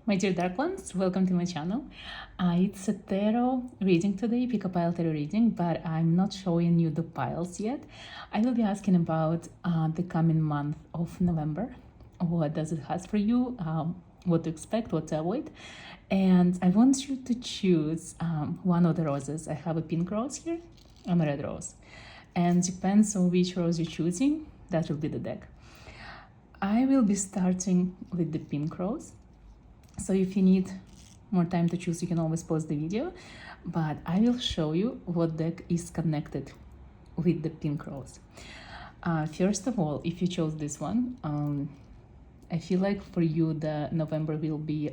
My dear dark ones, welcome to my channel. It's a tarot reading today, pick a pile tarot reading, but I'm not showing you the piles yet. I will be asking about the coming month of November. What does it has for you? What to expect, what to avoid. And I want you to choose one of the roses. I have a pink rose here and a red rose. And depends on which rose you're choosing, that will be the deck. I will be starting with the pink rose. So if you need more time to choose, you can always pause the video, but I will show you what deck is connected with the pink rose. First of all, if you chose this one, I feel like for you the November will be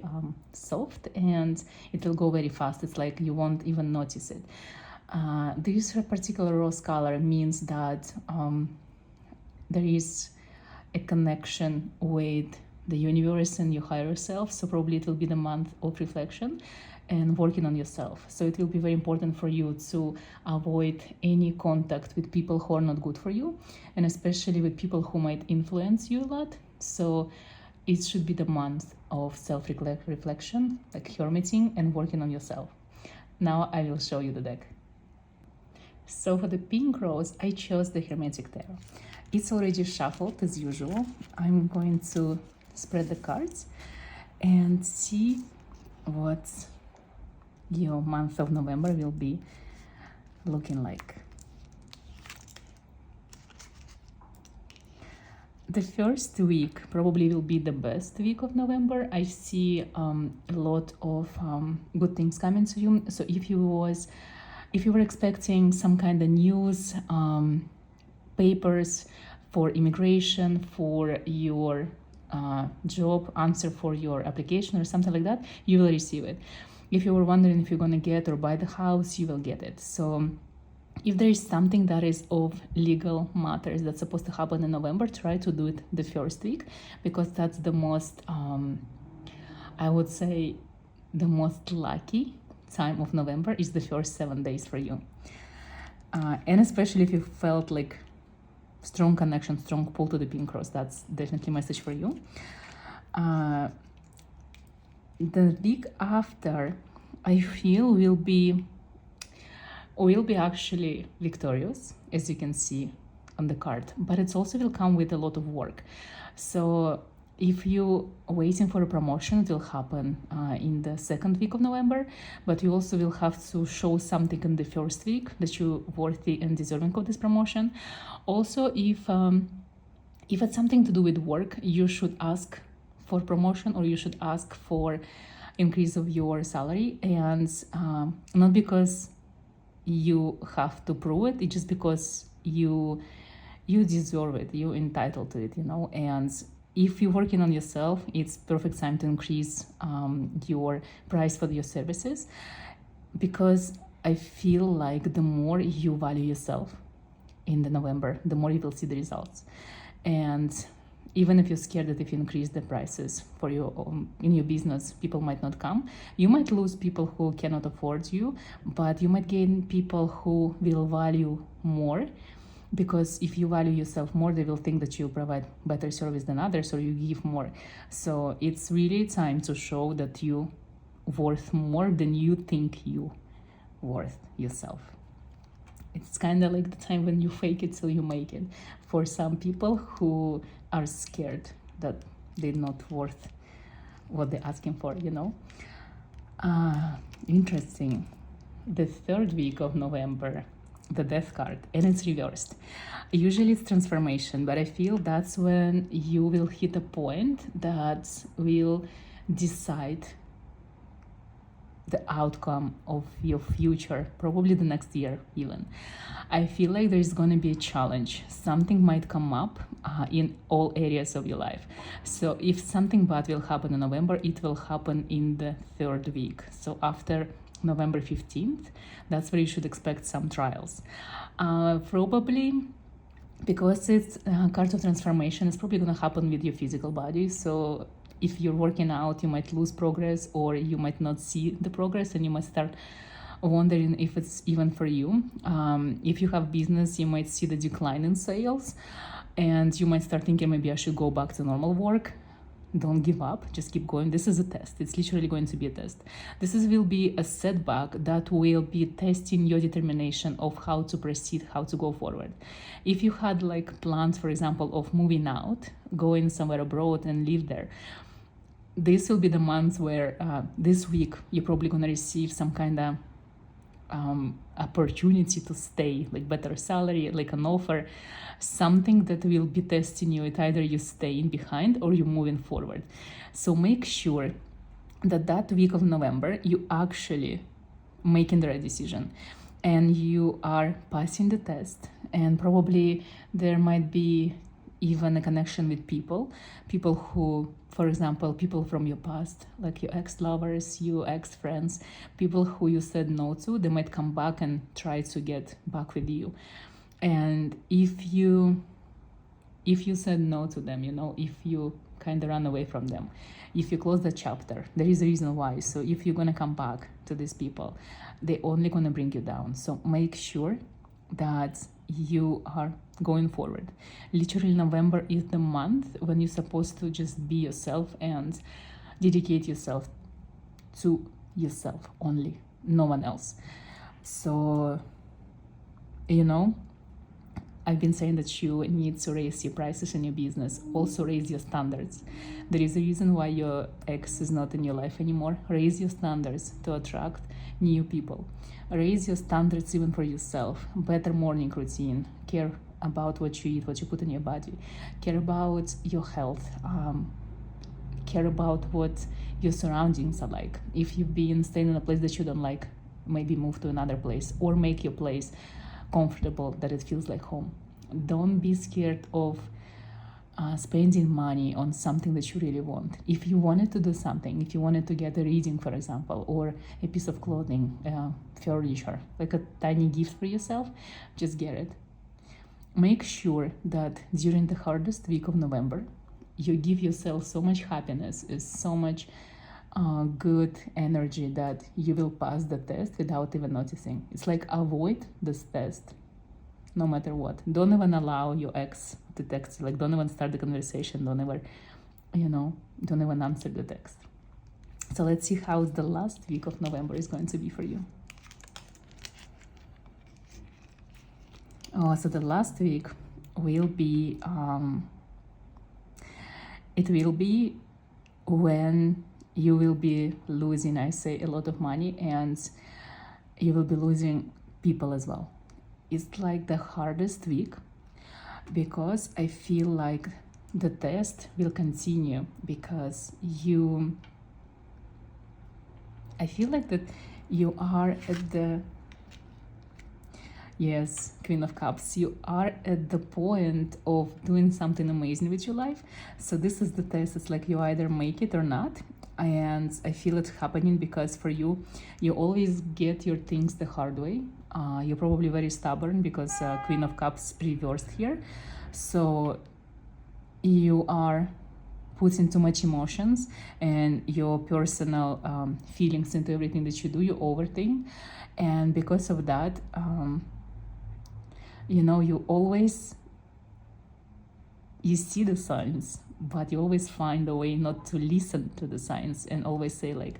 soft and it will go very fast. It's like you won't even notice it. This particular rose color means that there is a connection with the universe and your higher self. So probably it will be the month of reflection and working on yourself. So it will be very important for you to avoid any contact with people who are not good for you, and especially with people who might influence you a lot. So it should be the month of self-reflection, like hermiting and working on yourself. Now I will show you the deck. So for the pink rose, I chose the Hermetic Tarot. It's already shuffled as usual. I'm going to spread the cards and see what your month of November will be looking like. The first week probably will be the best week of November. I see a lot of good things coming to you. So if you were expecting some kind of news, papers for immigration, for your job, answer for your application or something like that, you will receive it. If you were wondering if you're going to get or buy the house, you will get it. So if there is something that is of legal matters that's supposed to happen in November, try to do it the first week, because that's the most, I would say, the most lucky time of November is the first 7 days for you. And especially if you felt like strong connection, strong pull to the pink rose, that's definitely a message for you. The week after, I feel will be actually victorious, as you can see on the card, but it also will come with a lot of work. So if you are waiting for a promotion, it will happen in the second week of November, but you also will have to show something in the first week that you're worthy and deserving of this promotion. Also, if it's something to do with work, you should ask for promotion, or you should ask for increase of your salary, and not because you have to prove it, it's just because you deserve it, you're entitled to it, you know. And if you're working on yourself, it's perfect time to increase your price for your services, because I feel like the more you value yourself in the November, the more you will see the results. And even if you're scared that if you increase the prices for your in your business, people might not come. You might lose people who cannot afford you, but you might gain people who will value more, because if you value yourself more, they will think that you provide better service than others, or you give more. So it's really time to show that you worth more than you think you worth yourself. It's kind of like the time when you fake it till you make it, for some people who are scared that they're not worth what they're asking for, you know. Interesting. The third week of November, the death card, and it's reversed. Usually it's transformation, but I feel that's when you will hit a point that will decide the outcome of your future, probably the next year even. I feel like there's going to be a challenge. Something might come up in all areas of your life. So if something bad will happen in November, it will happen in the third week. So after November 15th, that's where you should expect some trials. Probably because it's a card of transformation, it's probably going to happen with your physical body. So if you're working out, you might lose progress, or you might not see the progress, and you might start wondering if it's even for you. If you have business, you might see the decline in sales, and you might start thinking maybe I should go back to normal work. don't give up, just keep going. This is a test. It's literally going to be a test. Will be a setback that will be testing your determination of how to proceed, how to go forward. If you had like plans, for example, of moving out, going somewhere abroad and live there, this will be the month where this week you're probably going to receive some kind of opportunity to stay, like better salary, like an offer, something that will be testing you. It either you staying behind or you're moving forward. So make sure that week of November you actually making the right decision and you are passing the test, and probably there might be even a connection with people who, for example, people from your past, like your ex-lovers, your ex-friends, people who you said no to, they might come back and try to get back with you. And if you said no to them, if you kind of run away from them, if you close the chapter, there is a reason why. So if you're going to come back to these people, they're only going to bring you down. So make sure that you are going forward. Literally, November is the month when you're supposed to just be yourself and dedicate yourself to yourself only, no one else. So, I've been saying that you need to raise your prices in your business, also raise your standards. There is a reason why your ex is not in your life anymore. Raise your standards to attract new people. Raise your standards even for yourself. Better morning routine. Care about what you eat, what you put in your body. Care about your health. Care about what your surroundings are like. If you've been staying in a place that you don't like, maybe move to another place or make your place comfortable, that it feels like home. Don't be scared of spending money on something that you really want. If you wanted to do something, if you wanted to get a reading, for example, or a piece of clothing, furniture, like a tiny gift for yourself, just get it. Make sure that during the hardest week of November, you give yourself so much happiness, so much good energy that you will pass the test without even noticing. It's like avoid this test no matter what. Don't even allow your ex to text you. Like, don't even start the conversation. Don't even answer the text. So let's see how the last week of November is going to be for you. So the last week will be it will be when you will be losing, I say, a lot of money, and you will be losing people as well. It's like the hardest week because I feel like the test will continue because I feel like that you are at the, yes, Queen of Cups, you are at the point of doing something amazing with your life. So this is the test. It's like you either make it or not. And I feel it happening because for you, you always get your things the hard way. You're probably very stubborn because Queen of Cups reversed here. So you are putting too much emotions and your personal feelings into everything that you do. You overthink. And because of that, you always, you see the signs, but you always find a way not to listen to the signs and always say like,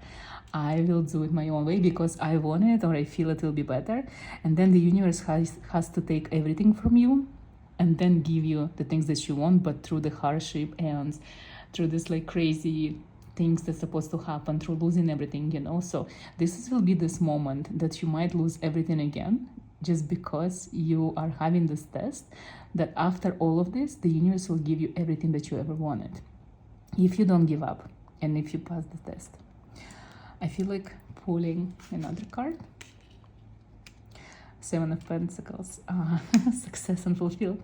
I will do it my own way because I want it or I feel it will be better. And then the universe has to take everything from you and then give you the things that you want, but through the hardship and through this like crazy things that's supposed to happen, through losing everything, So will be this moment that you might lose everything again, just because you are having this test, that after all of this, the universe will give you everything that you ever wanted. If you don't give up and if you pass the test. I feel like pulling another card. Seven of Pentacles, success and fulfilled.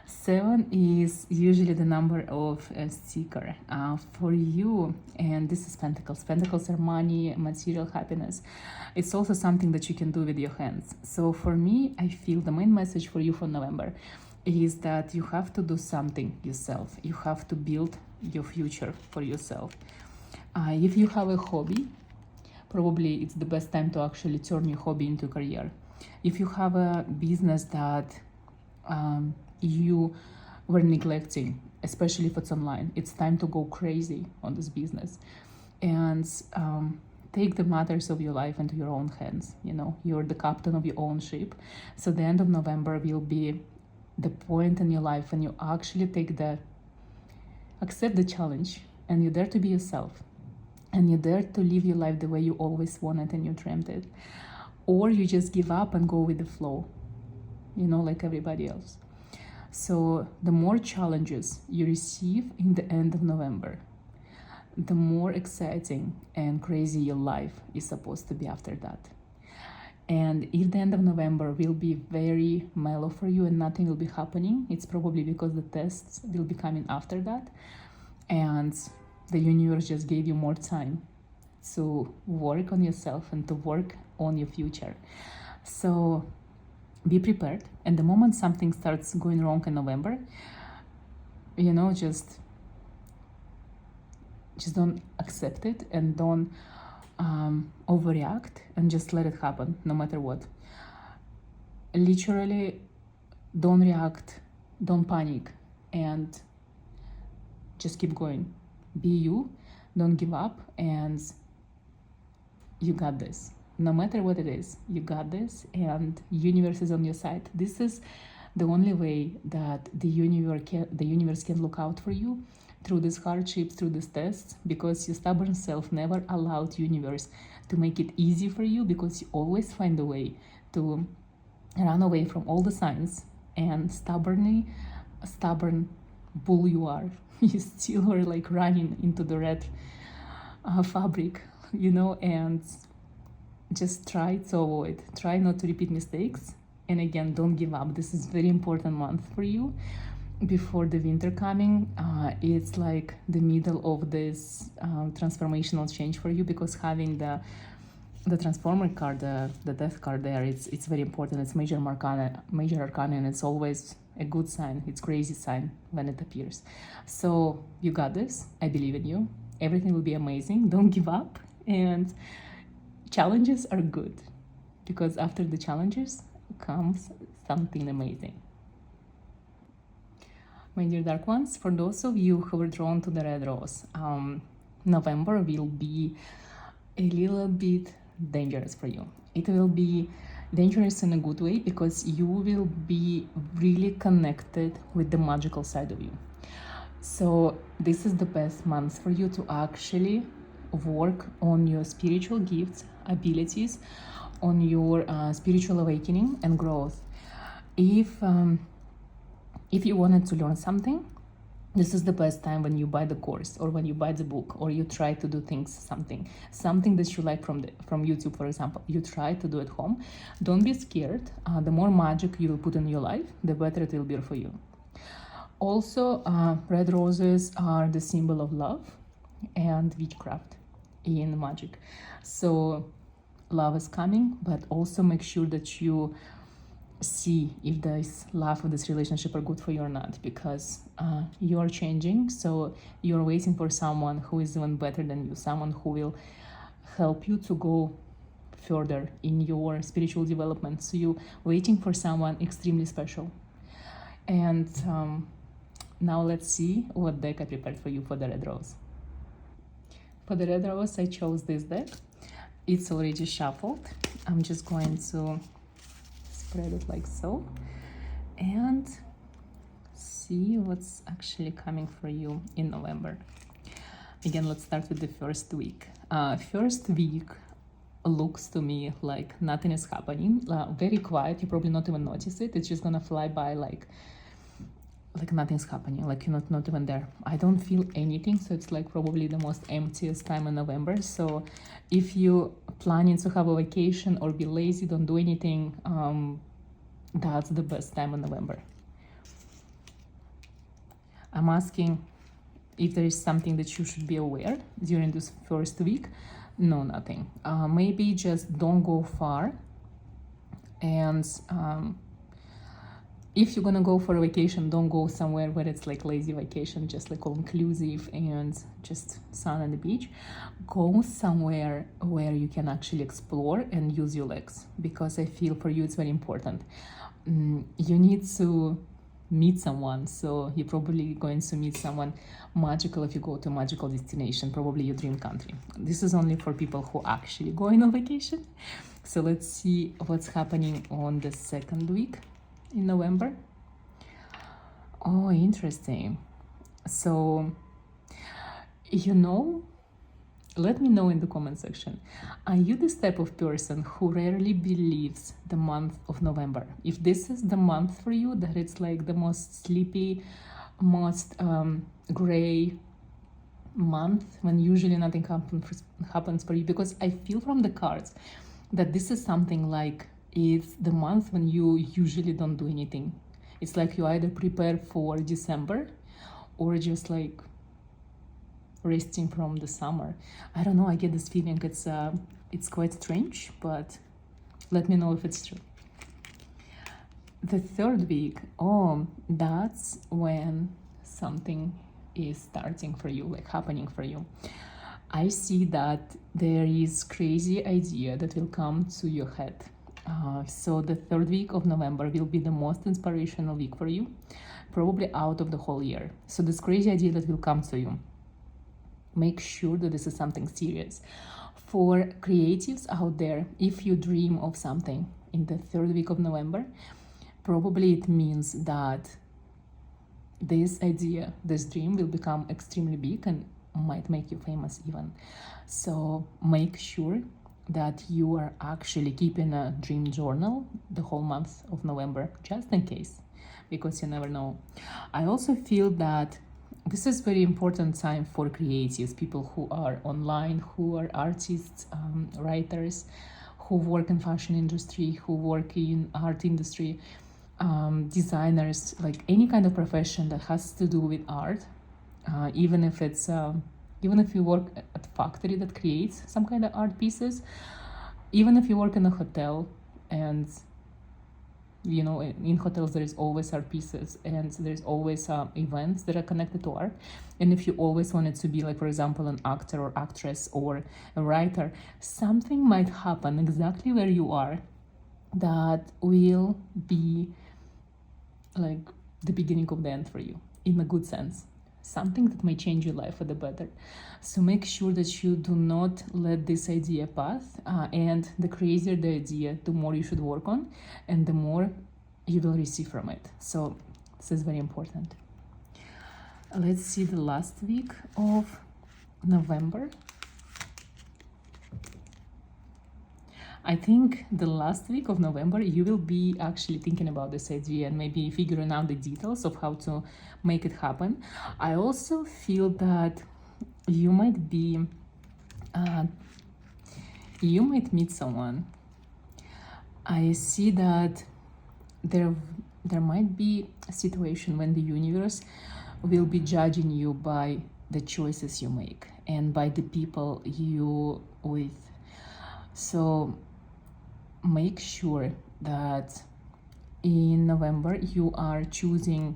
7 is usually the number of a seeker for you, and this is Pentacles. Pentacles are money, material happiness. It's also something that you can do with your hands. So for me, I feel the main message for you for November is that you have to do something yourself. You have to build your future for yourself. If you have a hobby, probably it's the best time to actually turn your hobby into a career. If you have a business that you were neglecting especially if it's online. It's time to go crazy on this business and take the matters of your life into your own hands. You know, you're the captain of your own ship. So the end of November will be the point in your life when you actually accept the challenge, and you're there to be yourself, and you're there to live your life the way you always wanted and you dreamed it. Or you just give up and go with the flow, you know, like everybody else. So the more challenges you receive in the end of November, the more exciting and crazy your life is supposed to be after that. And if the end of November will be very mellow for you and nothing will be happening, it's probably because the tests will be coming after that. And the universe just gave you more time to work on yourself and to work on your future. So be prepared. And the moment something starts going wrong in November, you know, just don't accept it and don't overreact, and just let it happen no matter what. Literally, don't react, don't panic, and just keep going. Be you, don't give up, and you got this. No matter what it is, you got this, and universe is on your side. This is the only way that the universe can look out for you through these hardships, through these tests, because your stubborn self never allowed universe to make it easy for you, because you always find a way to run away from all the signs, and stubborn bull you are. You still are like running into the red fabric, you know, and just try not to repeat mistakes. And again, don't give up. This is very important month for you before the winter coming. It's like the middle of this transformational change for you, because having the transformer card, the death card there, it's very important. It's major arcana, and it's always a good sign. It's crazy sign when it appears. So you got this. I believe in you. Everything will be amazing. Don't give up. And challenges are good, because after the challenges comes something amazing. My dear dark ones, for those of you who were drawn to the red rose, November will be a little bit dangerous for you. It will be dangerous in a good way, because you will be really connected with the magical side of you. So this is the best month for you to actually work on your spiritual gifts, abilities, on your spiritual awakening and growth. If you wanted to learn something, this is the best time when you buy the course, or when you buy the book, or you try to do something that you like from YouTube, for example. You try to do at home. Don't be scared. The more magic you will put in your life, the better it will be for you. Also, red roses are the symbol of love and witchcraft in magic. So love is coming, but also make sure that you see if this love or this relationship are good for you or not, because you are changing. So you're waiting for someone who is even better than you, someone who will help you to go further in your spiritual development. So you're waiting for someone extremely special. And now let's see what deck I prepared for you for the red rose. For the red rose, I chose this deck. It's already shuffled. I'm just going to spread it like so and see what's actually coming for you in November. Again, let's start with the first week. First week looks to me like nothing is happening, very quiet. You probably not even notice it. It's just gonna fly by like nothing's happening, like you're not even there. I don't feel anything, so it's like probably the most emptiest time in November. So if you planning to have a vacation or be lazy, don't do anything, that's the best time in November. I'm asking if there is something that you should be aware during this first week. No, nothing. Maybe just don't go far, and if you're gonna go for a vacation, don't go somewhere where it's like lazy vacation, just like all-inclusive and just sun on the beach. Go somewhere where you can actually explore and use your legs, because I feel for you it's very important. You need to meet someone. So you're probably going to meet someone magical if you go to a magical destination, probably your dream country. This is only for people who actually going on vacation. So let's see what's happening on the second week in November. Oh, interesting. So, let me know in the comment section. Are you this type of person who rarely believes the month of November? If this is the month for you, that it's like the most sleepy, most gray month, when usually nothing happens for you, because I feel from the cards that this is something like it's the month when you usually don't do anything. It's like you either prepare for December or just like resting from the summer. I don't know, I get this feeling it's quite strange, but let me know if it's true. The third week, that's when something is starting for you, like happening for you. I see that there is crazy idea that will come to your head. So the third week of November will be the most inspirational week for you, probably out of the whole year. So this crazy idea that will come to you, make sure that this is something serious. For creatives out there, if you dream of something in the third week of November, probably it means that this idea, this dream will become extremely big and might make you famous even. So make sure that you are actually keeping a dream journal the whole month of November, just in case, because you never know. I also feel that this is very important time for creatives, people who are online, who are artists, writers, who work in fashion industry, who work in art industry, designers, like any kind of profession that has to do with art, even if you work at a factory that creates some kind of art pieces, even if you work in a hotel, and in hotels there is always art pieces, and there's always events that are connected to art. And if you always wanted to be, like, for example, an actor or actress or a writer, something might happen exactly where you are that will be like the beginning of the end for you, in a good sense, something that may change your life for the better. So make sure that you do not let this idea pass, and the crazier the idea, the more you should work on, and the more you will receive from it. So this is very important. Let's see the last week of November. I think the last week of November, you will be actually thinking about this idea and maybe figuring out the details of how to make it happen. I also feel that you might meet someone. I see that there might be a situation when the universe will be judging you by the choices you make and by the people you with. So make sure that in November you are choosing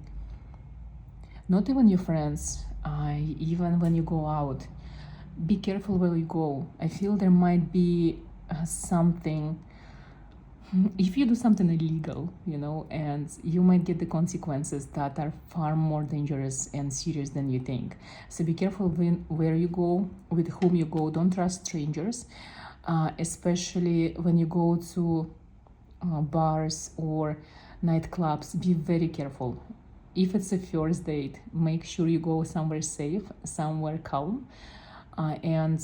not even your friends, even when you go out, be careful where you go. I feel there might be something, if you do something illegal, and you might get the consequences that are far more dangerous and serious than you think. So be careful where you go, with whom you go. Don't trust strangers, especially when you go to bars or nightclubs. Be very careful. If it's a first date, make sure you go somewhere safe, somewhere calm, and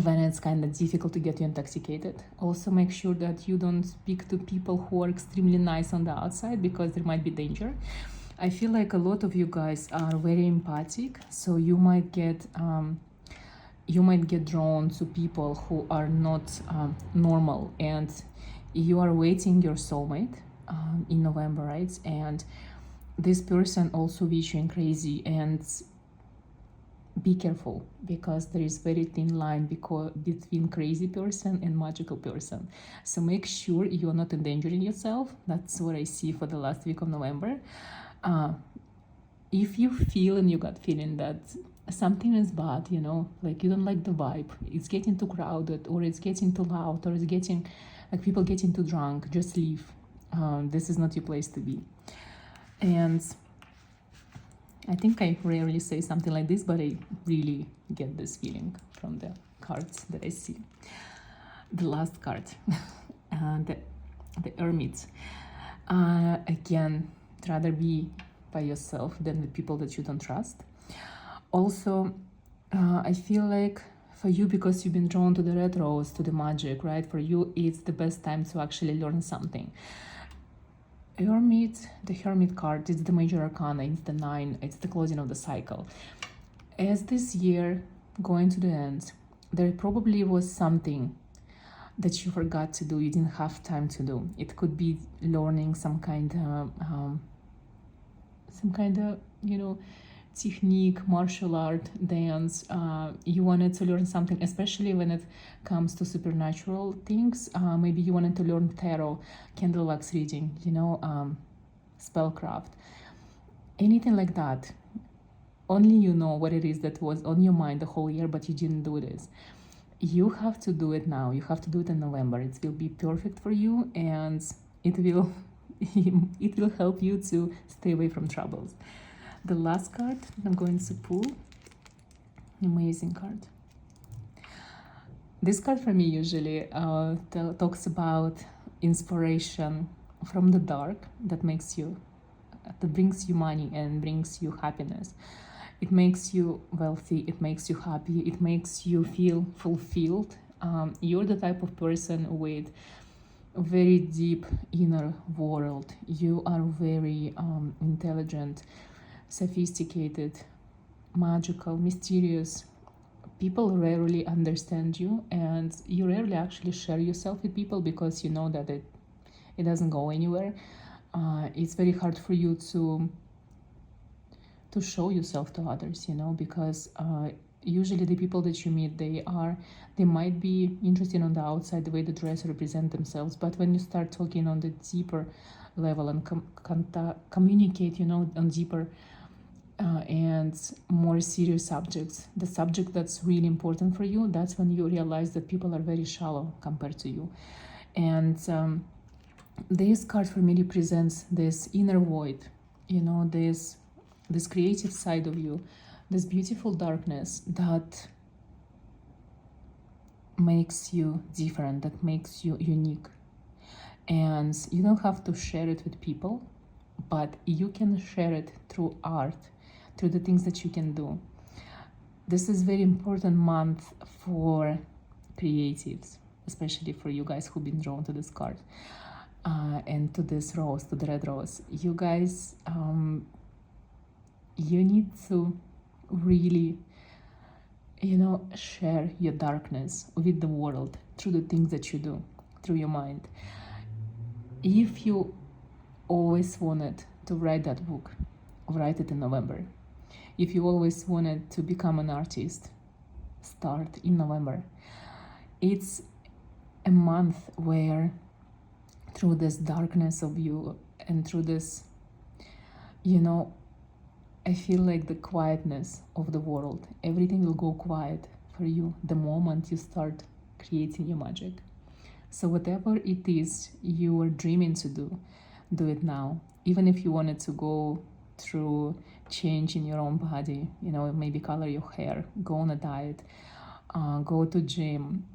when it's kind of difficult to get you intoxicated. Also make sure that you don't speak to people who are extremely nice on the outside, because there might be danger. I feel like a lot of you guys are very empathic, so you might get drawn to people who are not normal, and you are waiting your soulmate in November, right? And this person also vision crazy, and be careful, because there is very thin line between crazy person and magical person. So make sure you're not endangering yourself. That's what I see for the last week of November. If you feel in your gut feeling that something is bad, like you don't like the vibe, it's getting too crowded, or it's getting too loud, or it's getting like people getting too drunk, just leave. This is not your place to be. And I think I rarely say something like this, but I really get this feeling from the cards that I see. The last card, the Hermit. Again, rather be by yourself than with people that you don't trust. Also, I feel like for you, because you've been drawn to the red rose, to the magic, right? For you, it's the best time to actually learn something. Hermit, the Hermit card, it's the major arcana, it's the 9, it's the closing of the cycle. As this year going to the end, there probably was something that you forgot to do, you didn't have time to do. It could be learning some kind of, technique, martial art, dance. You wanted to learn something, especially when it comes to supernatural things. Maybe you wanted to learn tarot, candlelight reading, spellcraft, anything like that. Only you know what it is that was on your mind the whole year, but you didn't do this. You have to do it now. You have to do it in November. It will be perfect for you, and it will it will help you to stay away from troubles. The last card I'm going to pull, amazing card. This card for me usually talks about inspiration from the dark that brings you money and brings you happiness. It makes you wealthy, it makes you happy, it makes you feel fulfilled. You're the type of person with a very deep inner world. You are very intelligent, sophisticated, magical, mysterious. People rarely understand you, and you rarely actually share yourself with people because you know that it doesn't go anywhere. It's very hard for you to show yourself to others, because usually the people that you meet, they might be interested on the outside, the way they dress, represent themselves, but when you start talking on the deeper level and communicate, on deeper and more serious subjects, the subject that's really important for you, that's when you realize that people are very shallow compared to you. And this card for me represents this inner void, this creative side of you, this beautiful darkness that makes you different, that makes you unique. And you don't have to share it with people, but you can share it through art, through the things that you can do. This is very important month for creatives, especially for you guys who've been drawn to this card and to this rose, to the red rose. You guys, you need to really, share your darkness with the world through the things that you do, through your mind. If you always wanted to write that book, write it in November. If you always wanted to become an artist, start in November. It's a month where, through this darkness of you and through this, I feel like the quietness of the world, everything will go quiet for you the moment you start creating your magic. So whatever it is you are dreaming to do it now. Even if you wanted to go through change in your own body, maybe color your hair, go on a diet, go to gym,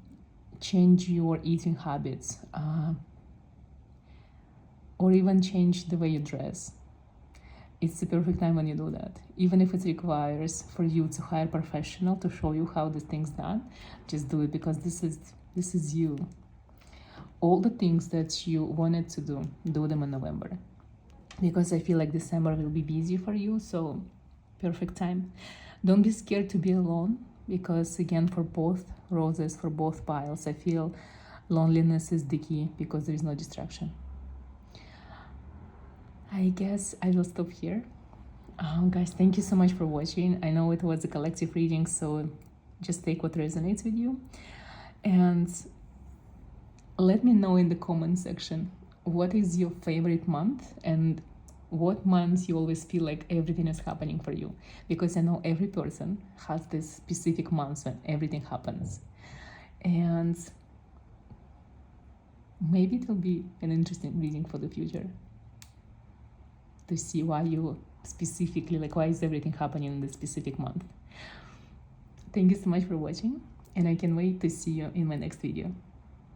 change your eating habits, or even change the way you dress. It's the perfect time when you do that. Even if it requires for you to hire a professional to show you how this thing's done, just do it, because this is you. All the things that you wanted to do them in November. Because I feel like December will be busy for you, so perfect time. Don't be scared to be alone, because again, for both roses, for both piles, I feel loneliness is the key because there is no distraction. I guess I will stop here. Guys, thank you so much for watching. I know it was a collective reading, so just take what resonates with you. And let me know in the comment section what is your favorite month and what months you always feel like everything is happening for you. Because I know every person has this specific months when everything happens. And maybe it will be an interesting reading for the future. to see why you specifically, like why is everything happening in this specific month. Thank you so much for watching, and I can't wait to see you in my next video.